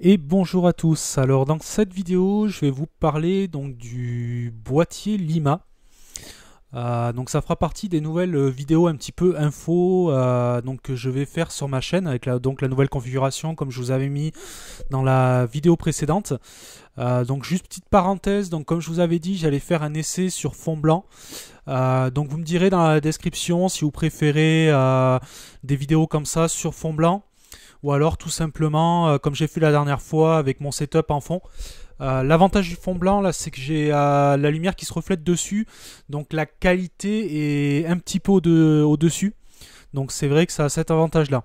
Et bonjour à tous. Alors dans cette vidéo, je vais vous parler donc du boîtier Lima. Donc ça fera partie des nouvelles vidéos un petit peu info donc que je vais faire sur ma chaîne avec la nouvelle configuration comme je vous avais mis dans la vidéo précédente. Donc juste petite parenthèse, donc comme je vous avais dit, j'allais faire un essai sur fond blanc. Donc vous me direz dans la description si vous préférez des vidéos comme ça sur fond blanc, ou alors tout simplement comme j'ai fait la dernière fois avec mon setup en fond. L'avantage du fond blanc là, c'est que j'ai la lumière qui se reflète dessus, donc la qualité est un petit peu au-dessus, donc c'est vrai que ça a cet avantage là.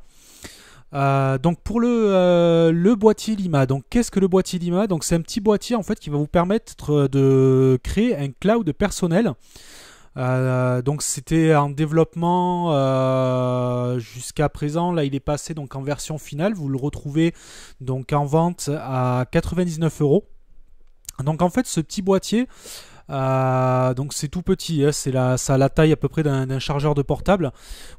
Donc pour le boîtier Lima, donc qu'est-ce que le boîtier Lima? Donc c'est un petit boîtier en fait qui va vous permettre de créer un cloud personnel. Donc c'était en développement jusqu'à présent. Là il est passé donc en version finale. Vous le retrouvez donc en vente à 99 euros. Donc en fait ce petit boîtier, donc c'est tout petit, hein, ça a la taille à peu près d'un chargeur de portable.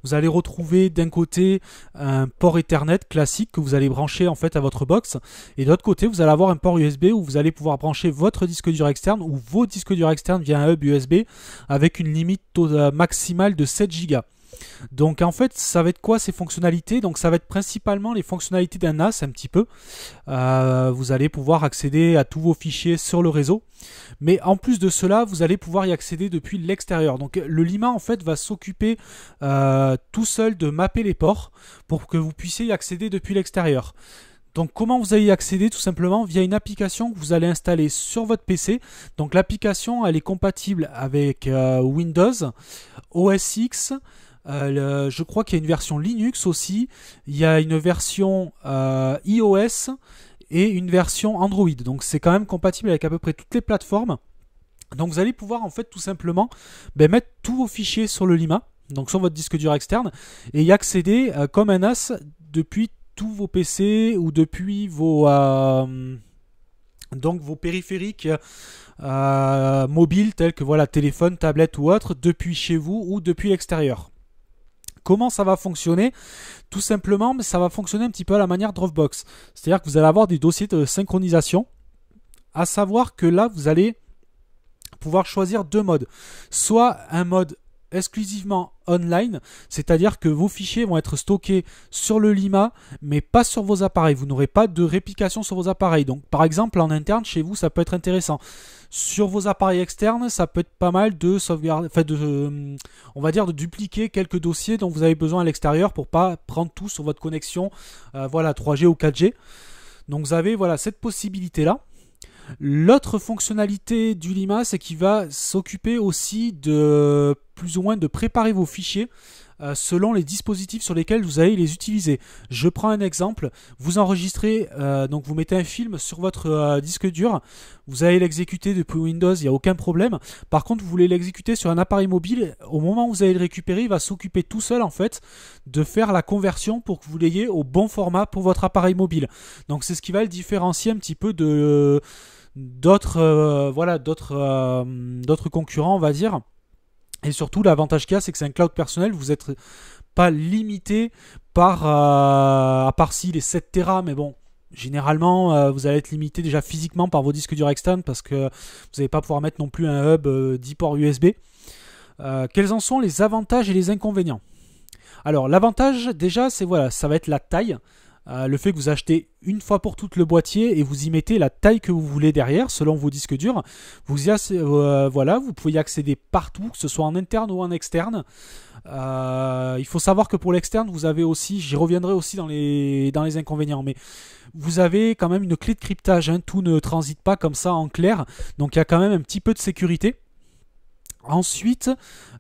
Vous allez retrouver d'un côté un port Ethernet classique que vous allez brancher en fait à votre box, et de l'autre côté vous allez avoir un port USB où vous allez pouvoir brancher votre disque dur externe ou vos disques durs externes via un hub USB avec une limite maximale de 7 Go. Donc en fait ça va être quoi ces fonctionnalités? Donc ça va être principalement les fonctionnalités d'un NAS un petit peu. Vous allez pouvoir accéder à tous vos fichiers sur le réseau, mais en plus de cela vous allez pouvoir y accéder depuis l'extérieur. Donc le Lima en fait va s'occuper tout seul de mapper les ports pour que vous puissiez y accéder depuis l'extérieur. Donc comment vous allez y accéder? Tout simplement via une application que vous allez installer sur votre PC. Donc l'application elle est compatible avec Windows, OS X, je crois qu'il y a une version Linux aussi, il y a une version iOS et une version Android. Donc c'est quand même compatible avec à peu près toutes les plateformes. Donc vous allez pouvoir en fait tout simplement mettre tous vos fichiers sur le Lima, donc sur votre disque dur externe, et y accéder comme un NAS depuis tous vos PC ou depuis donc vos périphériques mobiles tels que voilà, téléphone, tablette ou autre, depuis chez vous ou depuis l'extérieur. Comment ça va fonctionner? Tout simplement, ça va fonctionner un petit peu à la manière Dropbox. C'est-à-dire que vous allez avoir des dossiers de synchronisation. À savoir que là, vous allez pouvoir choisir deux modes. Soit un mode exclusivement online, c'est-à-dire que vos fichiers vont être stockés sur le Lima, mais pas sur vos appareils. Vous n'aurez pas de réplication sur vos appareils. Donc, par exemple, en interne, chez vous, ça peut être intéressant. Sur vos appareils externes, ça peut être pas mal de sauvegarder, enfin on va dire de dupliquer quelques dossiers dont vous avez besoin à l'extérieur pour pas prendre tout sur votre connexion, voilà 3G ou 4G. Donc vous avez voilà cette possibilité là. L'autre fonctionnalité du Lima, c'est qu'il va s'occuper aussi de plus ou moins de préparer vos fichiers selon les dispositifs sur lesquels vous allez les utiliser. Je prends un exemple, vous enregistrez, donc vous mettez un film sur votre disque dur, vous allez l'exécuter depuis Windows, il n'y a aucun problème. Par contre, vous voulez l'exécuter sur un appareil mobile, au moment où vous allez le récupérer, il va s'occuper tout seul en fait de faire la conversion pour que vous l'ayez au bon format pour votre appareil mobile. Donc c'est ce qui va le différencier un petit peu de d'autres concurrents, on va dire. Et surtout l'avantage qu'il y a, c'est que c'est un cloud personnel, vous n'êtes pas limité par à part si les 7 Tera, mais bon, généralement vous allez être limité déjà physiquement par vos disques durs externes parce que vous n'allez pas pouvoir mettre non plus un hub 10 ports USB. Quels en sont les avantages et les inconvénients? Alors l'avantage déjà, c'est voilà, ça va être la taille. Le fait que vous achetez une fois pour toutes le boîtier et vous y mettez la taille que vous voulez derrière selon vos disques durs, voilà, vous pouvez y accéder partout, que ce soit en interne ou en externe. Il faut savoir que pour l'externe, vous avez aussi, j'y reviendrai aussi dans les inconvénients, mais vous avez quand même une clé de cryptage, hein, tout ne transite pas comme ça en clair, donc il y a quand même un petit peu de sécurité. Ensuite,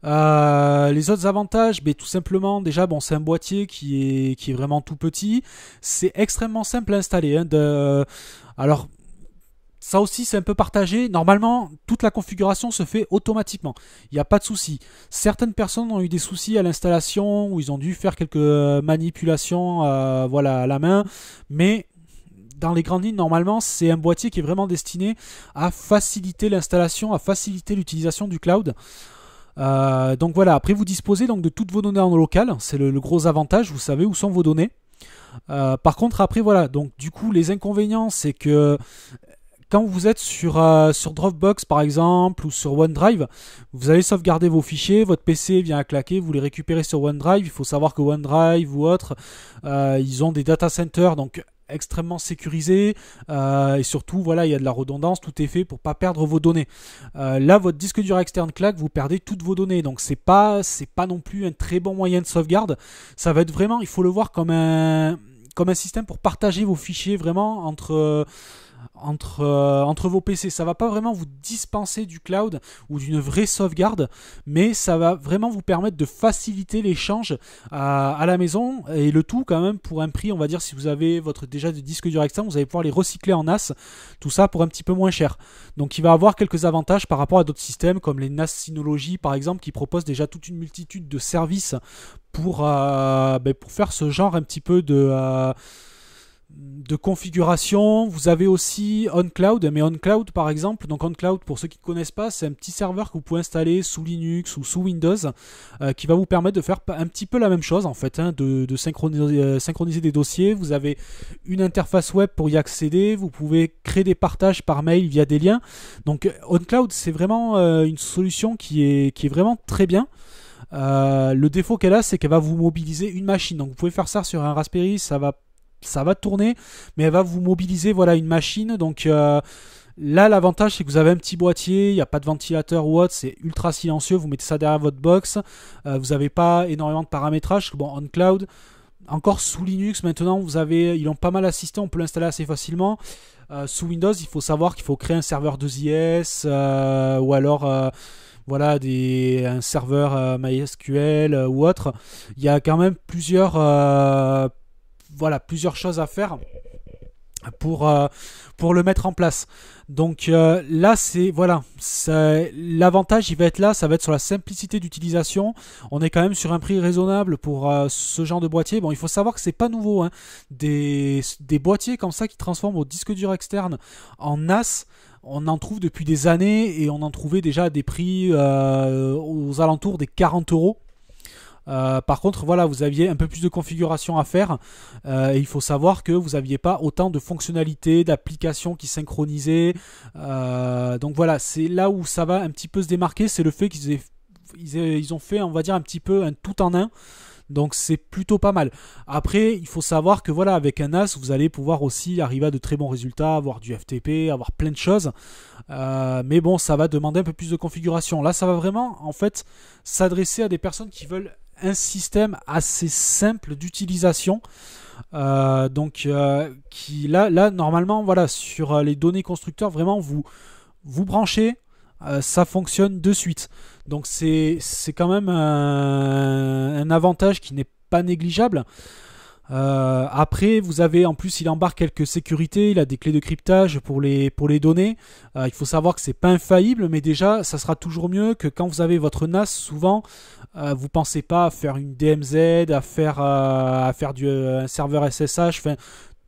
les autres avantages, tout simplement, déjà, bon, c'est un boîtier qui est vraiment tout petit. C'est extrêmement simple à installer. Alors, ça aussi, c'est un peu partagé. Normalement, toute la configuration se fait automatiquement. Il n'y a pas de souci. Certaines personnes ont eu des soucis à l'installation où ils ont dû faire quelques manipulations voilà, à la main. Mais dans les grandes lignes, normalement, c'est un boîtier qui est vraiment destiné à faciliter l'installation, à faciliter l'utilisation du cloud. Donc voilà, après vous disposez donc de toutes vos données en local, c'est le gros avantage, vous savez où sont vos données. Par contre après voilà, donc du coup les inconvénients c'est que quand vous êtes sur Dropbox par exemple ou sur OneDrive, vous allez sauvegarder vos fichiers, votre PC vient à claquer, vous les récupérez sur OneDrive. Il faut savoir que OneDrive ou autre, ils ont des data centers donc extrêmement sécurisés et surtout voilà il y a de la redondance, tout est fait pour pas perdre vos données. Là votre disque dur externe claque, vous perdez toutes vos données donc c'est pas non plus un très bon moyen de sauvegarde. Ça va être vraiment, il faut le voir comme un système pour partager vos fichiers vraiment entre vos PC. Ça va pas vraiment vous dispenser du cloud ou d'une vraie sauvegarde, mais ça va vraiment vous permettre de faciliter l'échange à la maison, et le tout quand même pour un prix, on va dire, si vous avez votre déjà de disque dur externe, vous allez pouvoir les recycler en NAS, tout ça pour un petit peu moins cher. Donc il va avoir quelques avantages par rapport à d'autres systèmes comme les NAS Synology par exemple, qui proposent déjà toute une multitude de services pour faire ce genre un petit peu de configuration. Vous avez aussi OnCloud, mais OnCloud par exemple, donc OnCloud pour ceux qui ne connaissent pas, c'est un petit serveur que vous pouvez installer sous Linux ou sous Windows qui va vous permettre de faire un petit peu la même chose en fait, hein, de synchroniser des dossiers. Vous avez une interface web pour y accéder, vous pouvez créer des partages par mail via des liens. Donc OnCloud c'est vraiment une solution qui est vraiment très bien. Le défaut qu'elle a, c'est qu'elle va vous mobiliser une machine. Donc vous pouvez faire ça sur un Raspberry, ça va tourner, mais elle va vous mobiliser voilà une machine. Donc là l'avantage c'est que vous avez un petit boîtier, il n'y a pas de ventilateur ou autre, c'est ultra silencieux, vous mettez ça derrière votre box, vous n'avez pas énormément de paramétrage. Bon, OnCloud encore sous Linux maintenant, ils ont pas mal assisté, on peut l'installer assez facilement. Sous Windows il faut savoir qu'il faut créer un serveur 2IS ou alors voilà, un serveur MySQL ou autre. Il y a quand même plusieurs choses à faire pour le mettre en place. Donc là l'avantage il va être là, ça va être sur la simplicité d'utilisation. On est quand même sur un prix raisonnable pour ce genre de boîtier. Bon, il faut savoir que c'est pas nouveau, hein. Des boîtiers comme ça qui transforment au disque dur externe en NAS, on en trouve depuis des années, et on en trouvait déjà à des prix aux alentours des 40 euros. Par contre, voilà, vous aviez un peu plus de configuration à faire. Et il faut savoir que vous n'aviez pas autant de fonctionnalités, d'applications qui synchronisaient. Donc voilà, c'est là où ça va un petit peu se démarquer, c'est le fait qu'ils ont fait, on va dire, un petit peu un tout en un. Donc c'est plutôt pas mal. Après, il faut savoir que voilà, avec un NAS, vous allez pouvoir aussi arriver à de très bons résultats, avoir du FTP, avoir plein de choses. Mais bon, ça va demander un peu plus de configuration. Là, ça va vraiment, en fait, s'adresser à des personnes qui veulent un système assez simple d'utilisation. Qui là, normalement, voilà, sur les données constructeurs, vraiment, vous branchez. Ça fonctionne de suite. Donc c'est quand même un avantage qui n'est pas négligeable. Après, vous avez en plus, il embarque quelques sécurités, il a des clés de cryptage pour les données. Il faut savoir que c'est pas infaillible, mais déjà, ça sera toujours mieux que quand vous avez votre NAS. Souvent, vous pensez pas à faire une DMZ, à faire un serveur SSH, enfin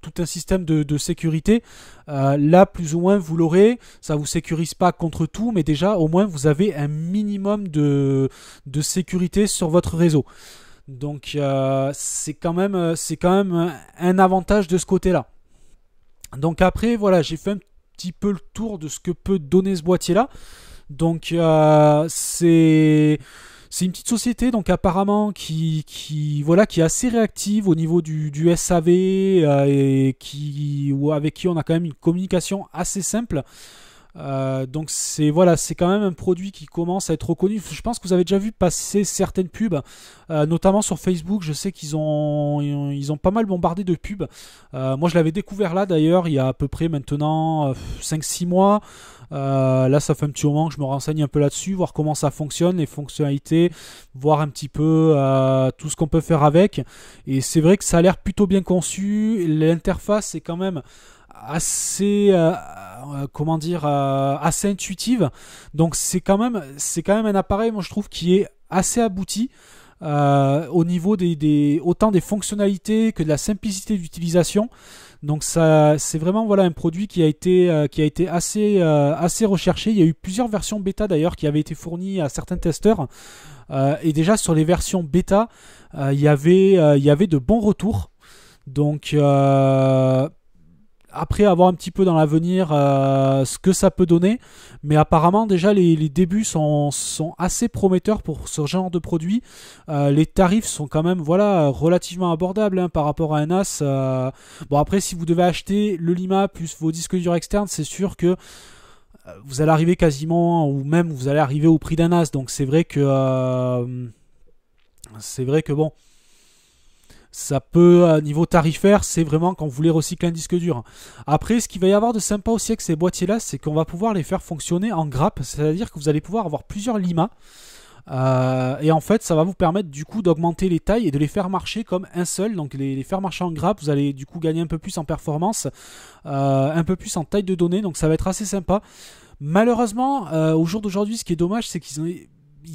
tout un système de sécurité. Là, plus ou moins, vous l'aurez. Ça vous sécurise pas contre tout, mais déjà, au moins, vous avez un minimum de sécurité sur votre réseau. Donc, c'est quand même un avantage de ce côté-là. Donc après, voilà, j'ai fait un petit peu le tour de ce que peut donner ce boîtier-là. Donc, c'est une petite société, donc apparemment qui est assez réactive au niveau du SAV et avec qui on a quand même une communication assez simple. Donc c'est quand même un produit qui commence à être reconnu. Je pense que vous avez déjà vu passer certaines pubs, notamment sur Facebook. Je sais qu'ils ont pas mal bombardé de pubs. Moi je l'avais découvert là d'ailleurs il y a à peu près maintenant 5-6 mois. Là ça fait un petit moment que je me renseigne un peu là-dessus, voir comment ça fonctionne, les fonctionnalités, voir un petit peu tout ce qu'on peut faire avec. Et c'est vrai que ça a l'air plutôt bien conçu. L'interface est quand même assez assez intuitive. Donc c'est quand même un appareil, moi je trouve, qui est assez abouti au niveau autant des fonctionnalités que de la simplicité d'utilisation. Donc ça, c'est vraiment voilà un produit qui a été assez recherché. Il y a eu plusieurs versions bêta d'ailleurs qui avaient été fournies à certains testeurs. Et déjà sur les versions bêta, il y avait de bons retours. Donc après avoir un petit peu dans l'avenir ce que ça peut donner, mais apparemment déjà les débuts sont assez prometteurs pour ce genre de produit. Les tarifs sont quand même voilà relativement abordables hein, par rapport à un NAS. Bon après si vous devez acheter le Lima plus vos disques durs externes, c'est sûr que vous allez arriver quasiment ou même vous allez arriver au prix d'un NAS. Donc c'est vrai que bon, ça peut, niveau tarifaire, c'est vraiment quand vous voulez recycler un disque dur. Après, ce qu'il va y avoir de sympa aussi avec ces boîtiers-là, c'est qu'on va pouvoir les faire fonctionner en grappe, c'est-à-dire que vous allez pouvoir avoir plusieurs limas. Et en fait, ça va vous permettre du coup d'augmenter les tailles et de les faire marcher comme un seul. Donc les faire marcher en grappe, vous allez du coup gagner un peu plus en performance, un peu plus en taille de données. Donc ça va être assez sympa. Malheureusement, au jour d'aujourd'hui, ce qui est dommage, c'est qu'ils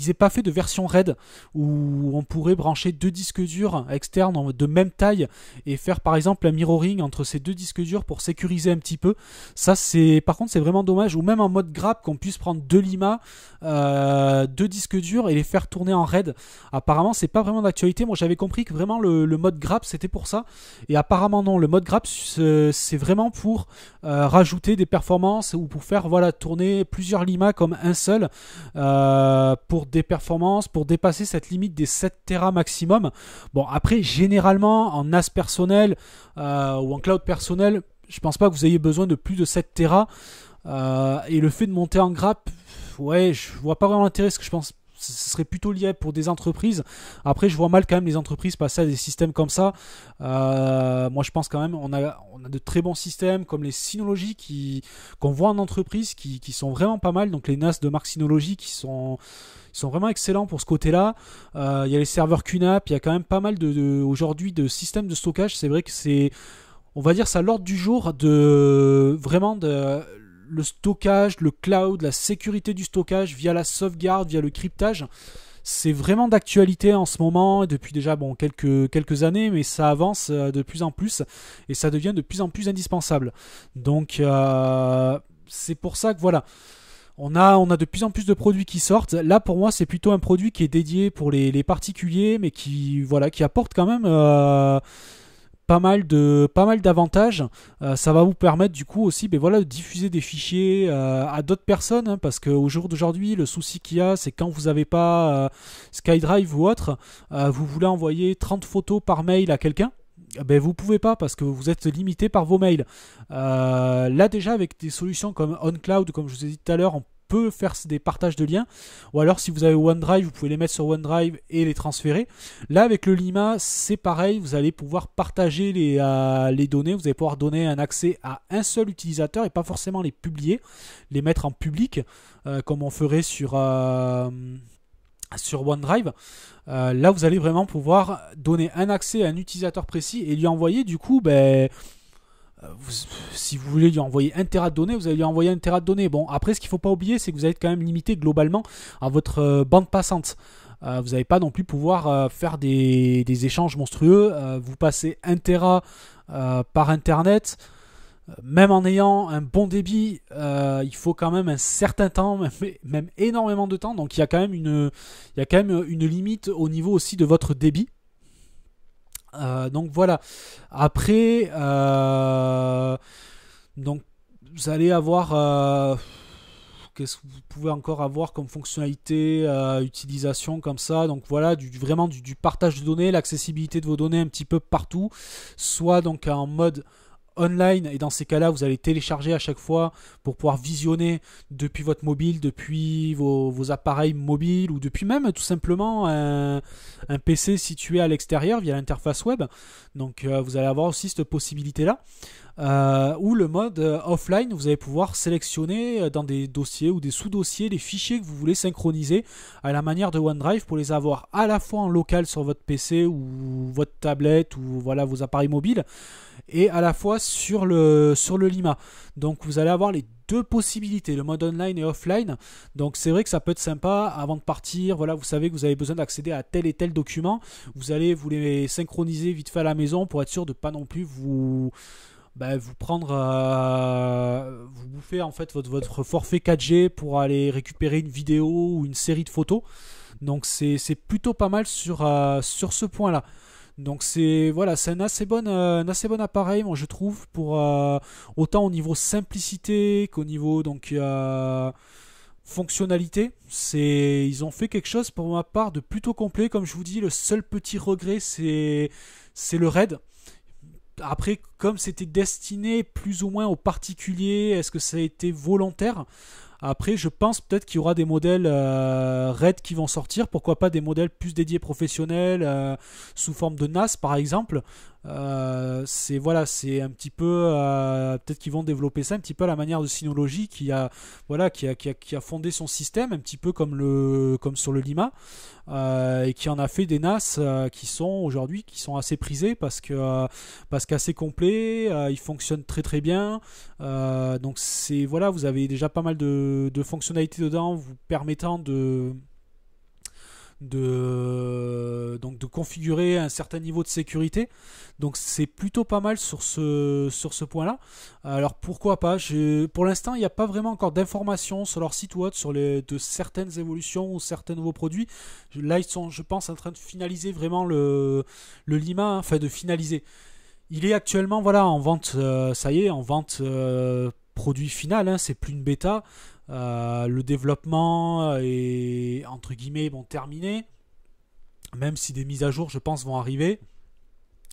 n'aient pas fait de version RAID où on pourrait brancher deux disques durs externes de même taille et faire par exemple un mirroring entre ces deux disques durs pour sécuriser un petit peu. Ça c'est par contre c'est vraiment dommage, ou même en mode grappe qu'on puisse prendre deux limas, deux disques durs et les faire tourner en RAID. Apparemment c'est pas vraiment d'actualité. Moi j'avais compris que vraiment le mode grappe c'était pour ça, et apparemment non, le mode grappe c'est vraiment pour rajouter des performances ou pour faire voilà tourner plusieurs limas comme un seul, pour des performances, pour dépasser cette limite des 7 Tera maximum. Bon, après, généralement, en NAS personnel ou en cloud personnel, je pense pas que vous ayez besoin de plus de 7 Tera. Et le fait de monter en grappe, ouais, je vois pas vraiment l'intérêt, parce que je pense ce serait plutôt lié pour des entreprises. Après, je vois mal quand même les entreprises passer à des systèmes comme ça. Moi, je pense quand même on a de très bons systèmes comme les Synology qu'on voit en entreprise qui sont vraiment pas mal. Donc les NAS de marque Synology qui sont vraiment excellents pour ce côté-là. Il y a les serveurs QNAP, il y a quand même pas mal aujourd'hui de systèmes de stockage. C'est vrai que c'est, on va dire, ça à l'ordre du jour de vraiment de le stockage, le cloud, la sécurité du stockage via la sauvegarde, via le cryptage. C'est vraiment d'actualité en ce moment, depuis déjà bon, quelques années, mais ça avance de plus en plus et ça devient de plus en plus indispensable. Donc c'est pour ça que voilà, on a de plus en plus de produits qui sortent. Là pour moi c'est plutôt un produit qui est dédié pour les particuliers, mais qui apporte quand même pas mal d'avantages. Ça va vous permettre du coup aussi de diffuser des fichiers à d'autres personnes, hein, parce qu'au jour d'aujourd'hui le souci qu'il y a, c'est quand vous n'avez pas SkyDrive ou autre, vous voulez envoyer 30 photos par mail à quelqu'un. Ben, vous pouvez pas parce que vous êtes limité par vos mails. Là déjà avec des solutions comme OnCloud, comme je vous ai dit tout à l'heure, on peut faire des partages de liens, ou alors si vous avez OneDrive, vous pouvez les mettre sur OneDrive et les transférer. Là avec le Lima c'est pareil, vous allez pouvoir partager les données, vous allez pouvoir donner un accès à un seul utilisateur et pas forcément les publier, les mettre en public comme on ferait sur OneDrive. Là vous allez vraiment pouvoir donner un accès à un utilisateur précis et lui envoyer du coup si vous voulez lui envoyer 1 Tera de données, vous allez lui envoyer 1 Tera de données. Bon, après, ce qu'il ne faut pas oublier, c'est que vous allez être quand même limité globalement à votre bande passante. Vous n'allez pas non plus pouvoir faire des échanges monstrueux. Vous passez 1 Tera par Internet. Même en ayant un bon débit, il faut quand même un certain temps, même énormément de temps. Donc il y a quand même une limite au niveau aussi de votre débit. Donc voilà. Après, donc vous allez avoir qu'est-ce que vous pouvez encore avoir comme fonctionnalité, utilisation comme ça. Donc voilà, vraiment du partage de données, l'accessibilité de vos données un petit peu partout, soit donc en mode online, et dans ces cas-là vous allez télécharger à chaque fois pour pouvoir visionner depuis votre mobile, depuis vos appareils mobiles, ou depuis même tout simplement un PC situé à l'extérieur via l'interface web. Donc vous allez avoir aussi cette possibilité là, ou le mode offline, vous allez pouvoir sélectionner dans des dossiers ou des sous-dossiers les fichiers que vous voulez synchroniser à la manière de OneDrive pour les avoir à la fois en local sur votre PC ou votre tablette ou voilà vos appareils mobiles, et à la fois sur le Lima. Donc vous allez avoir les deux possibilités, le mode online et offline. Donc c'est vrai que ça peut être sympa avant de partir. Voilà, vous savez que vous avez besoin d'accéder à tel et tel document. Vous allez vous les synchroniser vite fait à la maison pour être sûr de pas non plus vous prendre, vous bouffer en fait votre forfait 4G pour aller récupérer une vidéo ou une série de photos. Donc c'est plutôt pas mal sur ce point-là. Donc c'est voilà, c'est un assez bon appareil, moi je trouve, pour autant au niveau simplicité qu'au niveau donc fonctionnalité. Ils ont fait quelque chose pour ma part de plutôt complet. Comme je vous dis, le seul petit regret c'est le RAID. Après, comme c'était destiné plus ou moins aux particuliers, est-ce que ça a été volontaire? Après, je pense peut-être qu'il y aura des modèles RAID qui vont sortir. Pourquoi pas des modèles plus dédiés professionnels sous forme de NAS par exemple. C'est voilà, c'est un petit peu peut-être qu'ils vont développer ça un petit peu à la manière de Synology qui a fondé son système un petit peu comme sur le Lima et qui en a fait des NAS qui sont aujourd'hui assez prisés parce qu'assez complet, ils fonctionnent très très bien. Donc c'est voilà, vous avez déjà pas mal de fonctionnalités dedans, vous permettant donc de configurer un certain niveau de sécurité. Donc c'est plutôt pas mal sur ce point-là. Alors pourquoi pas, pour l'instant il n'y a pas vraiment encore d'informations sur leur site web de certaines évolutions ou certains nouveaux produits. Là ils sont, je pense, en train de finaliser vraiment le Lima, hein, enfin de finaliser. Il est actuellement voilà en vente, ça y est, en vente produit final, hein, c'est plus une bêta. Le développement est entre guillemets terminé, même si des mises à jour je pense vont arriver.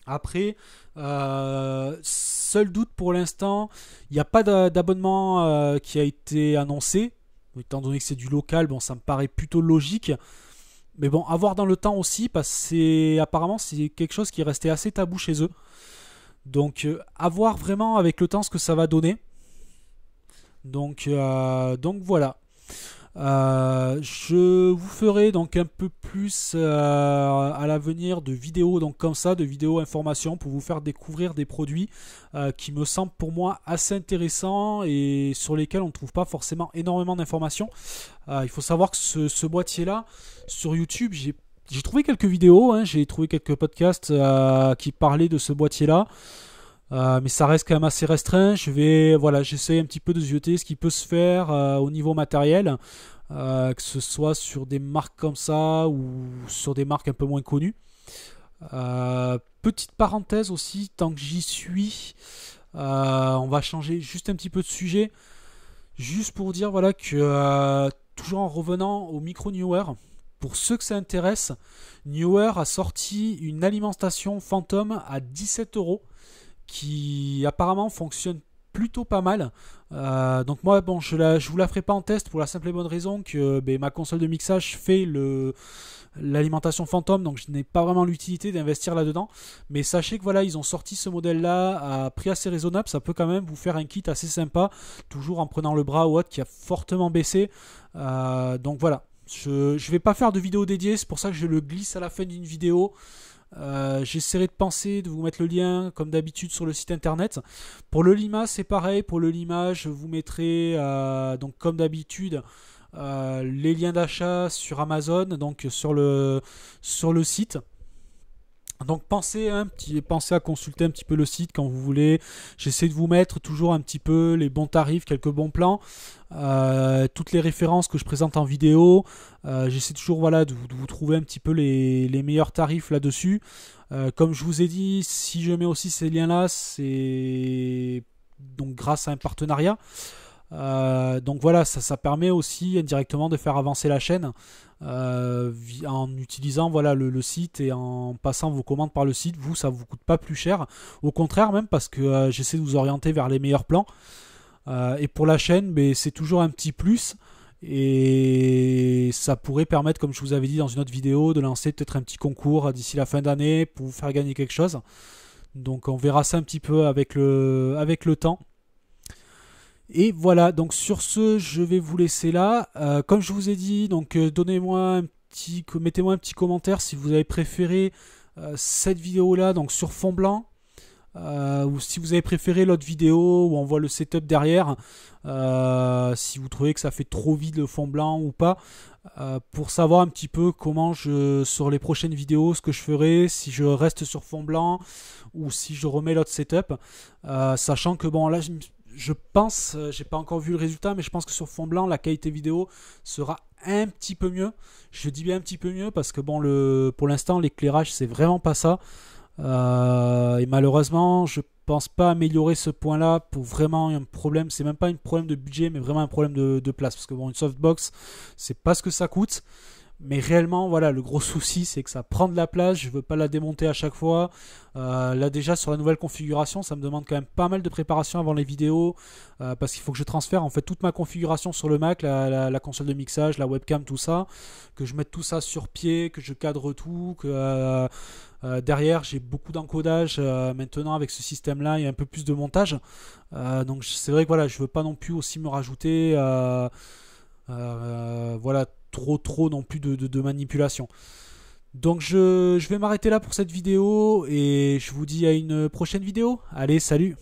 Après, seul doute pour l'instant, il n'y a pas d'abonnement qui a été annoncé. Étant donné que c'est du local, bon, ça me paraît plutôt logique. Mais bon, à voir dans le temps aussi, parce que apparemment c'est quelque chose qui est resté assez tabou chez eux. Donc, à voir vraiment avec le temps ce que ça va donner. Donc voilà. Je vous ferai donc un peu plus à l'avenir de vidéos donc comme ça, de vidéos informations pour vous faire découvrir des produits qui me semblent pour moi assez intéressants et sur lesquels on ne trouve pas forcément énormément d'informations. Il faut savoir que ce boîtier là sur YouTube, j'ai trouvé quelques vidéos, hein, j'ai trouvé quelques podcasts qui parlaient de ce boîtier là. Mais ça reste quand même assez restreint. J'essaie un petit peu de zioter ce qui peut se faire au niveau matériel, que ce soit sur des marques comme ça ou sur des marques un peu moins connues. Petite parenthèse aussi, tant que j'y suis, on va changer juste un petit peu de sujet, juste pour dire voilà que toujours en revenant au micro Neewer, pour ceux que ça intéresse, Neewer a sorti une alimentation Phantom à 17 € qui apparemment fonctionne plutôt pas mal. Donc moi, bon, je vous la ferai pas en test pour la simple et bonne raison que ma console de mixage fait l'alimentation Phantom, donc je n'ai pas vraiment l'utilité d'investir là-dedans. Mais sachez que voilà, ils ont sorti ce modèle-là à prix assez raisonnable. Ça peut quand même vous faire un kit assez sympa, toujours en prenant le bras ou autre qui a fortement baissé. Donc voilà, je vais pas faire de vidéo dédiée, c'est pour ça que je le glisse à la fin d'une vidéo. J'essaierai de penser de vous mettre le lien comme d'habitude sur le site internet. Pour le Lima c'est pareil, pour le Lima je vous mettrai donc comme d'habitude les liens d'achat sur Amazon, donc sur le site. Donc pensez à consulter un petit peu le site quand vous voulez. J'essaie de vous mettre toujours un petit peu les bons tarifs, quelques bons plans, toutes les références que je présente en vidéo. J'essaie toujours voilà, de vous trouver un petit peu les meilleurs tarifs là-dessus. Comme je vous ai dit, si je mets aussi ces liens-là, c'est donc grâce à un partenariat. Donc voilà, ça permet aussi indirectement de faire avancer la chaîne en utilisant voilà, le site et en passant vos commandes par le site. Vous, ça vous coûte pas plus cher, au contraire même, parce que j'essaie de vous orienter vers les meilleurs plans. Et pour la chaîne, c'est toujours un petit plus. Et ça pourrait permettre, comme je vous avais dit dans une autre vidéo, de lancer peut-être un petit concours d'ici la fin d'année pour vous faire gagner quelque chose. Donc on verra ça un petit peu avec le temps. Et voilà, donc sur ce, je vais vous laisser là. Comme je vous ai dit, donc mettez-moi un petit commentaire si vous avez préféré cette vidéo-là, donc sur fond blanc, ou si vous avez préféré l'autre vidéo où on voit le setup derrière, si vous trouvez que ça fait trop vide le fond blanc ou pas, pour savoir un petit peu comment sur les prochaines vidéos, ce que je ferai, si je reste sur fond blanc ou si je remets l'autre setup, sachant que bon là je pense, j'ai pas encore vu le résultat, mais je pense que sur fond blanc, la qualité vidéo sera un petit peu mieux. Je dis bien un petit peu mieux parce que bon, pour l'instant, l'éclairage, c'est vraiment pas ça. Et malheureusement, je pense pas améliorer ce point-là pour vraiment un problème. C'est même pas un problème de budget, mais vraiment un problème de place. Parce que bon, une softbox, c'est pas ce que ça coûte. Mais réellement, voilà, le gros souci, c'est que ça prend de la place. Je veux pas la démonter à chaque fois. Là, déjà, sur la nouvelle configuration, ça me demande quand même pas mal de préparation avant les vidéos. Parce qu'il faut que je transfère en fait toute ma configuration sur le Mac, la console de mixage, la webcam, tout ça. Que je mette tout ça sur pied, que je cadre tout. Que derrière, j'ai beaucoup d'encodage. Maintenant, avec ce système-là, il y a un peu plus de montage. Donc, c'est vrai que voilà, je veux pas non plus aussi me rajouter. Voilà, trop non plus de manipulation. Donc je vais m'arrêter là pour cette vidéo et je vous dis à une prochaine vidéo. Allez, salut!